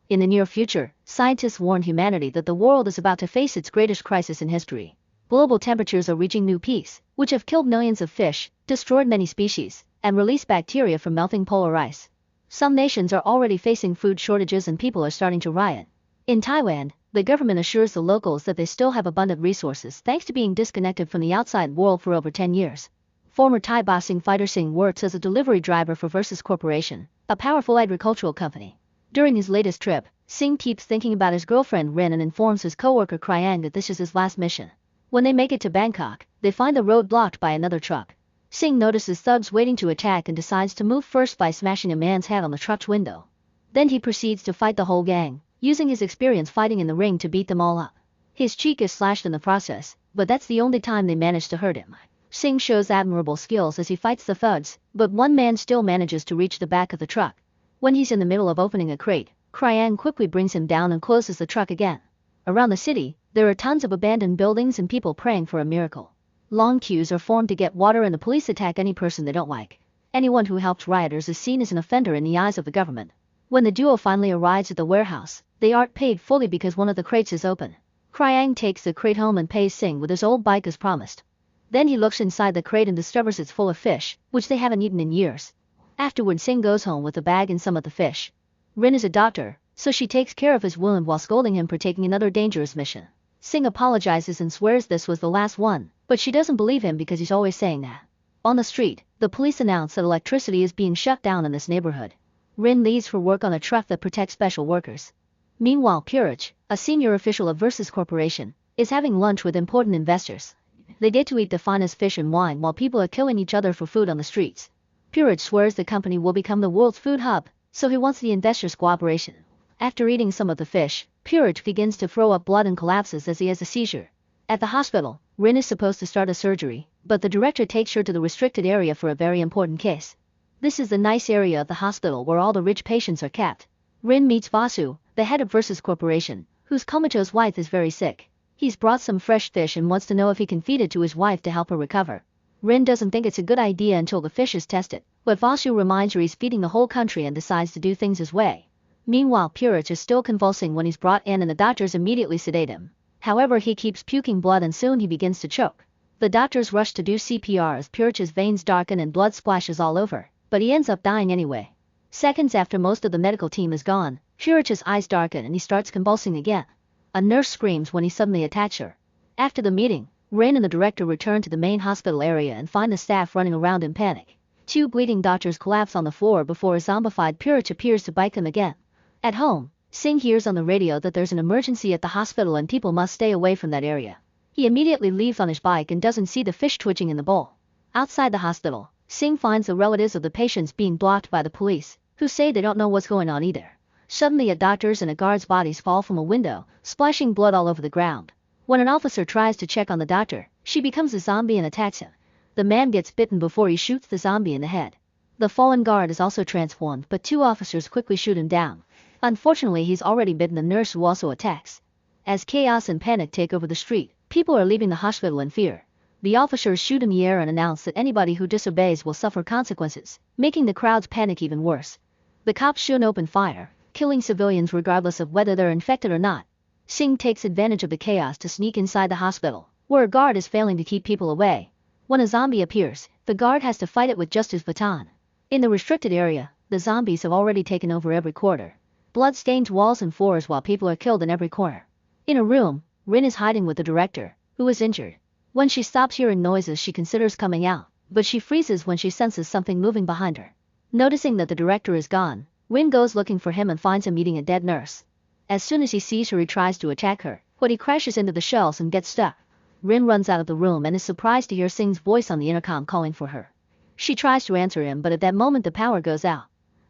In the near future, scientists warn humanity that the world is about to face its greatest crisis in history. Global temperatures are reaching new peaks, which have killed millions of fish, destroyed many species, and released bacteria from melting polar ice. Some nations are already facing food shortages and people are starting to riot. In Taiwan, the government assures the locals that they still have abundant resources thanks to being disconnected from the outside world for over 10 years. Former Thai boxing fighter Singh works as a delivery driver for Versus Corporation, a powerful agricultural company. During his latest trip, Singh keeps thinking about his girlfriend Rin and informs his co-worker Kryang that this is his last mission. When they make it to Bangkok, they find the road blocked by another truck. Singh notices thugs waiting to attack and decides to move first by smashing a man's head on the truck's window. Then he proceeds to fight the whole gang, using his experience fighting in the ring to beat them all up. His cheek is slashed in the process, but that's the only time they manage to hurt him. Singh shows admirable skills as he fights the thugs, but one man still manages to reach the back of the truck. When he's in the middle of opening a crate, Kryang quickly brings him down and closes the truck again. Around the city, there are tons of abandoned buildings and people praying for a miracle. Long queues are formed to get water and the police attack any person they don't like. Anyone who helps rioters is seen as an offender in the eyes of the government. When the duo finally arrives at the warehouse, they aren't paid fully because one of the crates is open. Kryang takes the crate home and pays Singh with his old bike as promised. Then he looks inside the crate and discovers it's full of fish, which they haven't eaten in years. Afterward, Singh goes home with a bag and some of the fish. Rin is a doctor, so she takes care of his wound while scolding him for taking another dangerous mission. Singh apologizes and swears this was the last one, but she doesn't believe him because he's always saying that. On the street, the police announce that electricity is being shut down in this neighborhood. Rin leaves for work on a truck that protects special workers. Meanwhile, Purich, a senior official of Versus Corporation, is having lunch with important investors. They get to eat the finest fish and wine while people are killing each other for food on the streets. Purich swears the company will become the world's food hub, so he wants the investors' cooperation. After eating some of the fish, Purich begins to throw up blood and collapses as he has a seizure. At the hospital, Rin is supposed to start a surgery, but the director takes her to the restricted area for a very important case. This is the nice area of the hospital where all the rich patients are kept. Rin meets Vasu, the head of Versus Corporation, whose comatose wife is very sick. He's brought some fresh fish and wants to know if he can feed it to his wife to help her recover. Rin doesn't think it's a good idea until the fish is tested, but Vasu reminds her he's feeding the whole country and decides to do things his way. Meanwhile, Purich is still convulsing when he's brought in and the doctors immediately sedate him. However, he keeps puking blood and soon he begins to choke. The doctors rush to do CPR as Purich's veins darken and blood splashes all over, but he ends up dying anyway. Seconds after most of the medical team is gone, Purich's eyes darken and he starts convulsing again. A nurse screams when he suddenly attacks her. After the meeting, Rin and the director return to the main hospital area and find the staff running around in panic. Two bleeding doctors collapse on the floor before a zombified Purich appears to bite them again. At home, Singh hears on the radio that there's an emergency at the hospital and people must stay away from that area. He immediately leaves on his bike and doesn't see the fish twitching in the bowl. Outside the hospital, Singh finds the relatives of the patients being blocked by the police, who say they don't know what's going on either. Suddenly a doctor's and a guard's bodies fall from a window, splashing blood all over the ground. When an officer tries to check on the doctor, she becomes a zombie and attacks him. The man gets bitten before he shoots the zombie in the head. The fallen guard is also transformed, but two officers quickly shoot him down. Unfortunately, he's already bitten the nurse who also attacks. As chaos and panic take over the street, people are leaving the hospital in fear. The officers shoot in the air and announce that anybody who disobeys will suffer consequences, making the crowd's panic even worse. The cops shoot open fire, killing civilians regardless of whether they're infected or not. Singh takes advantage of the chaos to sneak inside the hospital, where a guard is failing to keep people away. When a zombie appears, the guard has to fight it with just his baton. In the restricted area, the zombies have already taken over every quarter. Blood stains walls and floors while people are killed in every corner. In a room, Rin is hiding with the director, who is injured. When she stops hearing noises, she considers coming out, but she freezes when she senses something moving behind her. Noticing that the director is gone, Rin goes looking for him and finds him eating a dead nurse. As soon as he sees her, he tries to attack her, but he crashes into the shelves and gets stuck. Rin runs out of the room and is surprised to hear Singh's voice on the intercom calling for her. She tries to answer him, but at that moment the power goes out.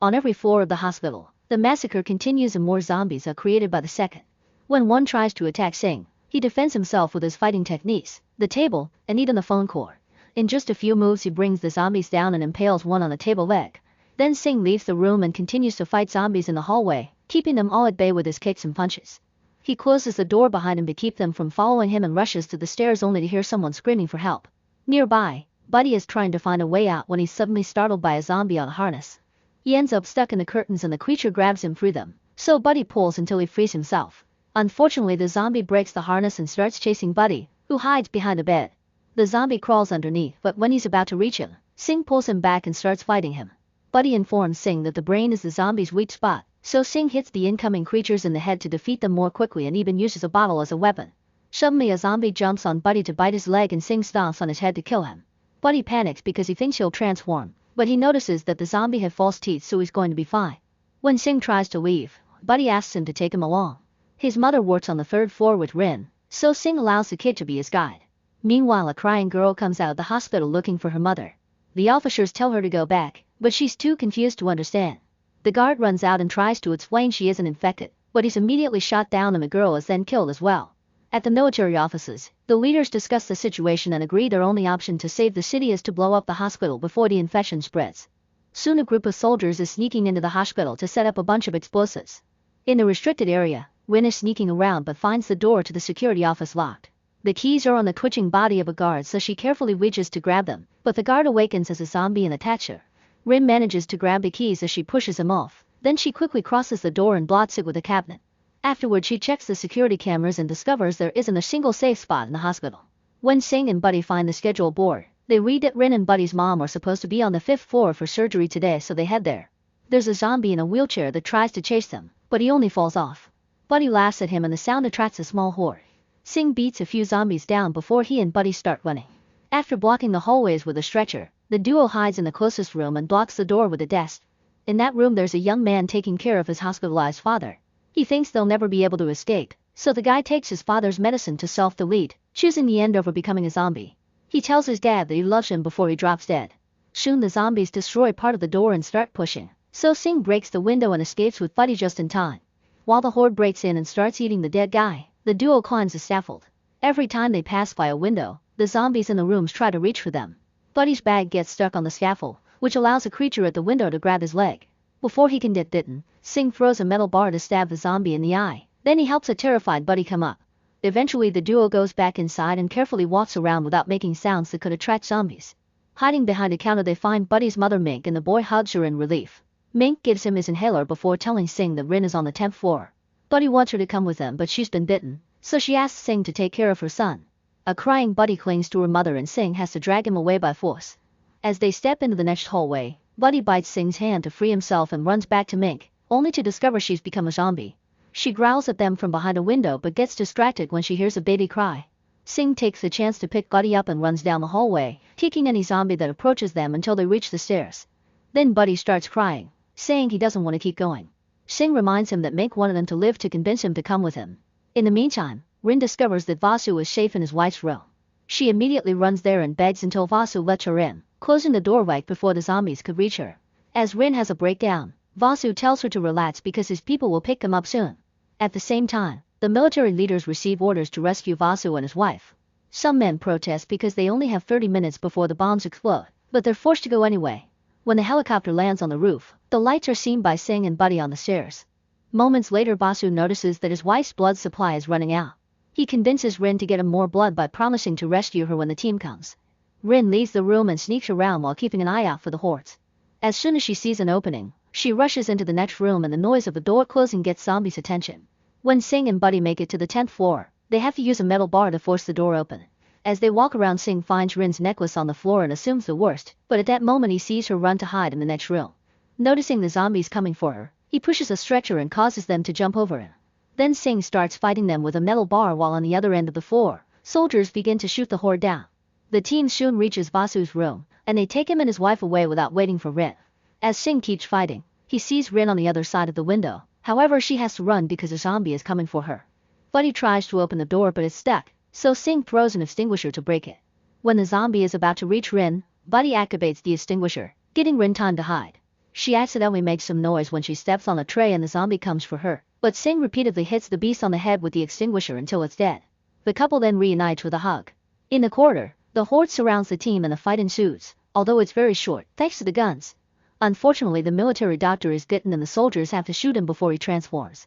On every floor of the hospital, the massacre continues and more zombies are created by the second. When one tries to attack Singh, he defends himself with his fighting techniques, the table, and even the phone cord. In just a few moves he brings the zombies down and impales one on the table leg. Then Singh leaves the room and continues to fight zombies in the hallway, keeping them all at bay with his kicks and punches. He closes the door behind him to keep them from following him and rushes to the stairs only to hear someone screaming for help. Nearby, Buddy is trying to find a way out when he's suddenly startled by a zombie on a harness. He ends up stuck in the curtains and the creature grabs him through them, So Buddy pulls until he frees himself. Unfortunately, the zombie breaks the harness and starts chasing Buddy, who hides behind a bed. The zombie crawls underneath, but when he's about to reach him, Sing pulls him back and starts fighting him. Buddy informs Sing that the brain is the zombie's weak spot, so Sing hits the incoming creatures in the head to defeat them more quickly and even uses a bottle as a weapon. Suddenly a zombie jumps on Buddy to bite his leg and Sing stomps on his head to kill him. Buddy panics because he thinks he'll transform, but he notices that the zombie had false teeth, so he's going to be fine. When Sing tries to leave, Buddy asks him to take him along. His mother works on the 3rd floor with Rin, so Sing allows the kid to be his guide. Meanwhile, a crying girl comes out of the hospital looking for her mother. The officers tell her to go back, but she's too confused to understand. The guard runs out and tries to explain she isn't infected, but he's immediately shot down and the girl is then killed as well. At the military offices, the leaders discuss the situation and agree their only option to save the city is to blow up the hospital before the infection spreads. Soon a group of soldiers is sneaking into the hospital to set up a bunch of explosives. In the restricted area, Rin is sneaking around but finds the door to the security office locked. The keys are on the twitching body of a guard, so she carefully reaches to grab them, but the guard awakens as a zombie and attacks her. Rin manages to grab the keys as she pushes him off, then she quickly crosses the door and blocks it with a cabinet. Afterward, she checks the security cameras and discovers there isn't a single safe spot in the hospital. When Sing and Buddy find the schedule board, they read that Rin and Buddy's mom are supposed to be on the 5th floor for surgery today, so they head there. There's a zombie in a wheelchair that tries to chase them, but he only falls off. Buddy laughs at him and the sound attracts a small horde. Sing beats a few zombies down before he and Buddy start running. After blocking the hallways with a stretcher, the duo hides in the closest room and blocks the door with a desk. In that room there's a young man taking care of his hospitalized father. He thinks they'll never be able to escape, so the guy takes his father's medicine to self-delete, choosing the end over becoming a zombie. He tells his dad that he loves him before he drops dead. Soon the zombies destroy part of the door and start pushing, so Sing breaks the window and escapes with Buddy just in time. While the horde breaks in and starts eating the dead guy, the duo climbs the scaffold. Every time they pass by a window, the zombies in the rooms try to reach for them. Buddy's bag gets stuck on the scaffold, which allows a creature at the window to grab his leg. Before he can get bitten, Sing throws a metal bar to stab the zombie in the eye, then he helps a terrified Buddy come up. Eventually the duo goes back inside and carefully walks around without making sounds that could attract zombies. Hiding behind a counter they find Buddy's mother Mink and the boy hugs her in relief. Mink gives him his inhaler before telling Sing that Rin is on the 10th floor. Buddy wants her to come with them, but she's been bitten, so she asks Sing to take care of her son. A crying Buddy clings to her mother and Sing has to drag him away by force. As they step into the next hallway, Buddy bites Sing's hand to free himself and runs back to Mink, only to discover she's become a zombie. She growls at them from behind a window but gets distracted when she hears a baby cry. Sing takes the chance to pick Buddy up and runs down the hallway, kicking any zombie that approaches them until they reach the stairs. Then Buddy starts crying, saying he doesn't want to keep going. Sing reminds him that Mink wanted him to live to convince him to come with him. In the meantime, Rin discovers that Vasu is safe in his wife's room. She immediately runs there and begs until Vasu lets her in, closing the door right before the zombies could reach her. As Rin has a breakdown, Vasu tells her to relax because his people will pick them up soon. At the same time, the military leaders receive orders to rescue Vasu and his wife. Some men protest because they only have 30 minutes before the bombs explode, but they're forced to go anyway. When the helicopter lands on the roof, the lights are seen by Sing and Buddy on the stairs. Moments later, Vasu notices that his wife's blood supply is running out. He convinces Rin to get him more blood by promising to rescue her when the team comes. Rin leaves the room and sneaks around while keeping an eye out for the hordes. As soon as she sees an opening, she rushes into the next room and the noise of the door closing gets zombies' attention. When Sing and Buddy make it to the 10th floor, they have to use a metal bar to force the door open. As they walk around, Sing finds Rin's necklace on the floor and assumes the worst, but at that moment he sees her run to hide in the next room. Noticing the zombies coming for her, he pushes a stretcher and causes them to jump over him. Then Sing starts fighting them with a metal bar while on the other end of the floor, soldiers begin to shoot the horde down. The team soon reaches Vasu's room, and they take him and his wife away without waiting for Rin. As Sing keeps fighting, he sees Rin on the other side of the window, however she has to run because a zombie is coming for her. Buddy tries to open the door but is stuck, so Sing throws an extinguisher to break it. When the zombie is about to reach Rin, Buddy activates the extinguisher, getting Rin time to hide. She accidentally makes some noise when she steps on a tray and the zombie comes for her, but Sing repeatedly hits the beast on the head with the extinguisher until it's dead. The couple then reunites with a hug. In the corridor, the horde surrounds the team and the fight ensues, although it's very short, thanks to the guns. Unfortunately, the military doctor is bitten and the soldiers have to shoot him before he transforms.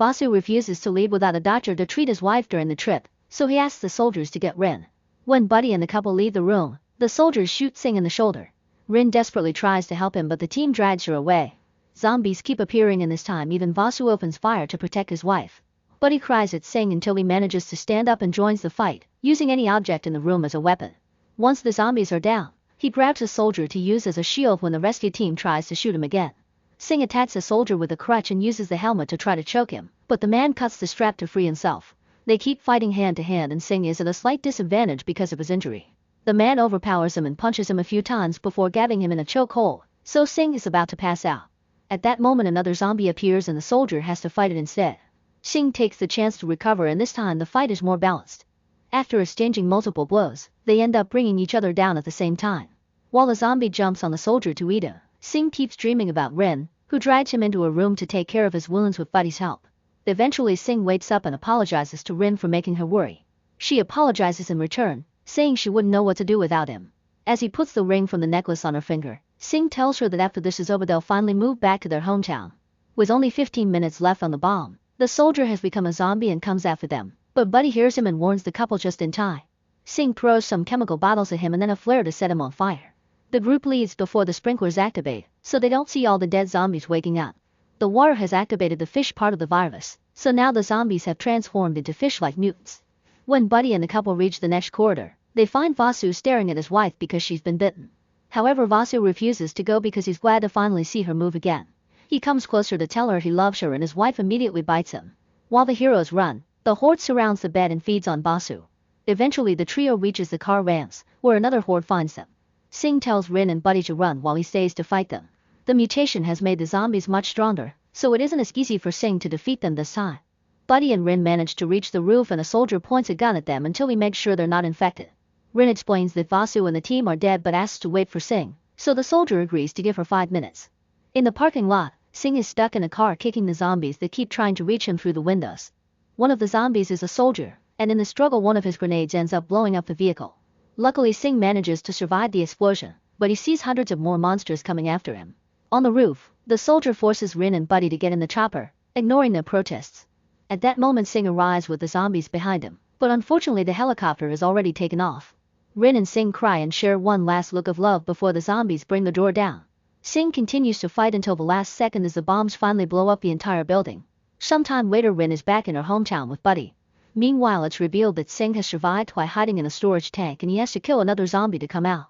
Vasu refuses to leave without a doctor to treat his wife during the trip, so he asks the soldiers to get Rin. When Buddy and the couple leave the room, the soldiers shoot Sing in the shoulder. Rin desperately tries to help him but the team drags her away. Zombies keep appearing, and this time even Vasu opens fire to protect his wife. Buddy cries at Singh until he manages to stand up and joins the fight, using any object in the room as a weapon. Once the zombies are down, he grabs a soldier to use as a shield when the rescue team tries to shoot him again. Singh attacks a soldier with a crutch and uses the helmet to try to choke him, but the man cuts the strap to free himself. They keep fighting hand to hand, and Singh is at a slight disadvantage because of his injury. The man overpowers him and punches him a few times before gabbing him in a chokehold, so Singh is about to pass out. At that moment another zombie appears and the soldier has to fight it instead. Singh takes the chance to recover, and this time the fight is more balanced. After exchanging multiple blows, they end up bringing each other down at the same time. While the zombie jumps on the soldier to eat him, Singh keeps dreaming about Rin, who drags him into a room to take care of his wounds with Buddy's help. Eventually Singh wakes up and apologizes to Rin for making her worry. She apologizes in return, saying she wouldn't know what to do without him. As he puts the ring from the necklace on her finger, Singh tells her that after this is over they'll finally move back to their hometown. With only 15 minutes left on the bomb, the soldier has become a zombie and comes after them, but Buddy hears him and warns the couple just in time. Singh throws some chemical bottles at him and then a flare to set him on fire. The group leaves before the sprinklers activate, so they don't see all the dead zombies waking up. The water has activated the fish part of the virus, so now the zombies have transformed into fish-like mutants. When Buddy and the couple reach the next corridor, they find Vasu staring at his wife because she's been bitten. However, Vasu refuses to go because he's glad to finally see her move again. He comes closer to tell her he loves her and his wife immediately bites him. While the heroes run, the horde surrounds the bed and feeds on Vasu. Eventually the trio reaches the car ramps, where another horde finds them. Singh tells Rin and Buddy to run while he stays to fight them. The mutation has made the zombies much stronger, so it isn't as easy for Singh to defeat them this time. Buddy and Rin manage to reach the roof and a soldier points a gun at them until he makes sure they're not infected. Rin explains that Vasu and the team are dead but asks to wait for Singh, so the soldier agrees to give her 5 minutes. In the parking lot, Singh is stuck in a car kicking the zombies that keep trying to reach him through the windows. One of the zombies is a soldier, and in the struggle one of his grenades ends up blowing up the vehicle. Luckily Singh manages to survive the explosion, but he sees hundreds of more monsters coming after him. On the roof, the soldier forces Rin and Buddy to get in the chopper, ignoring their protests. At that moment Singh arrives with the zombies behind him, but unfortunately the helicopter is already taken off. Rin and Singh cry and share one last look of love before the zombies bring the door down. Singh continues to fight until the last second as the bombs finally blow up the entire building. Sometime later Rin is back in her hometown with Buddy. Meanwhile it's revealed that Singh has survived by hiding in a storage tank and he has to kill another zombie to come out.